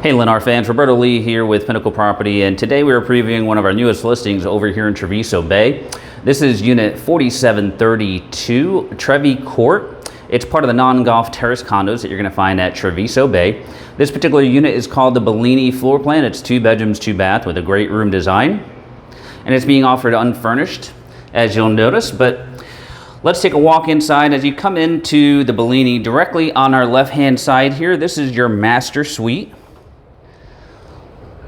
Hey Lennar fans, Roberto Lee here with Pinnacle Property, and today we are previewing one of our newest listings over here in Treviso Bay. This is unit 4732 Trevi Court. It's part of the non-golf terrace condos that you're going to find at Treviso Bay. This particular unit is called the Bellini floor plan. It's 2 bedrooms, 2 bath with a great room design, and it's being offered unfurnished, as you'll notice. But let's take a walk inside. As you come into the Bellini, directly on our left-hand side here, this is your master suite.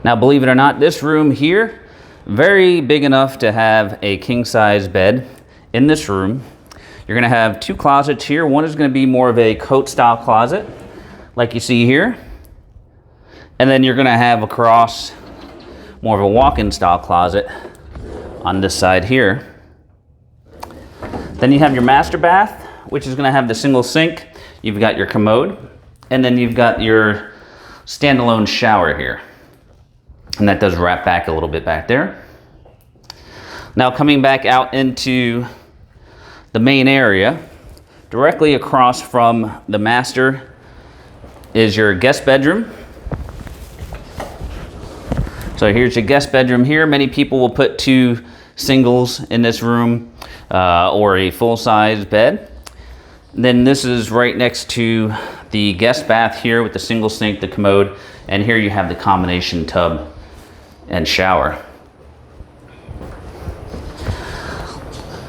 Now, believe it or not, this room here, very big enough to have a king-size bed in this room. You're going to have 2 closets here. One is going to be more of a coat-style closet, like you see here. And then you're going to have across more of a walk-in style closet on this side here. Then you have your master bath, which is going to have the single sink. You've got your commode, and then you've got your standalone shower here. And that does wrap back a little bit back there. Now coming back out into the main area, directly across from the master is your guest bedroom. So here's your guest bedroom here. Many people will put 2 singles in this room or a full-size bed. And then this is right next to the guest bath here with the single sink, the commode, and here you have the combination tub and shower.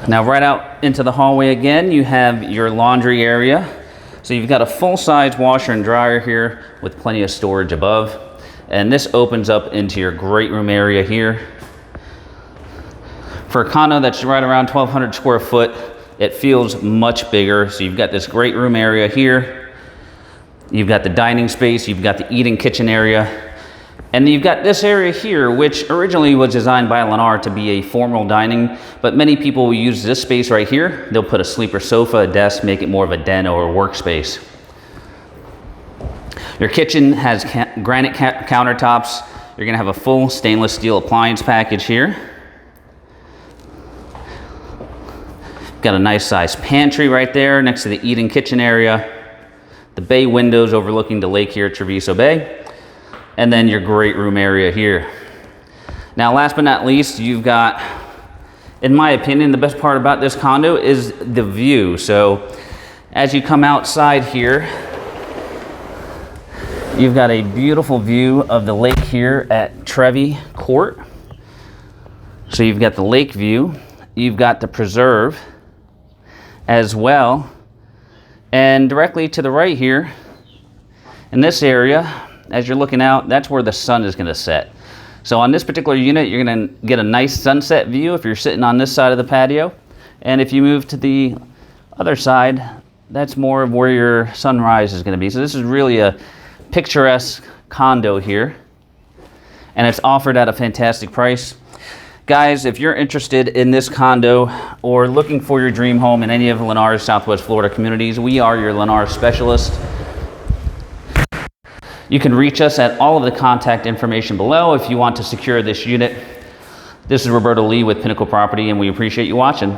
Now right out into the hallway again, you have your laundry area. So you've got a full-size washer and dryer here with plenty of storage above. And this opens up into your great room area here. For a condo that's right around 1,200 square foot, it feels much bigger. So you've got this great room area here. You've got the dining space, you've got the eating kitchen area. And you've got this area here, which originally was designed by Lennar to be a formal dining, but many people will use this space right here. They'll put a sleeper sofa, a desk, make it more of a den or a workspace. Your kitchen has granite countertops. You're gonna have a full stainless steel appliance package here. Got a nice sized pantry right there next to the eating kitchen area. The bay windows overlooking the lake here at Treviso Bay. And then your great room area here. Now, last but not least, you've got, in my opinion, the best part about this condo is the view. So as you come outside here, you've got a beautiful view of the lake here at Trevi Court. So you've got the lake view, you've got the preserve as well. And directly to the right here, in this area, as you're looking out, that's where the sun is going to set. So on this particular unit, you're going to get a nice sunset view if you're sitting on this side of the patio. And if you move to the other side, that's more of where your sunrise is going to be. So this is really a picturesque condo here, and it's offered at a fantastic price. Guys, if you're interested in this condo or looking for your dream home in any of Lennar's Southwest Florida communities, we are your Lennar specialist. You can reach us at all of the contact information below if you want to secure this unit. This is Roberto Lee with Pinnacle Property, and we appreciate you watching.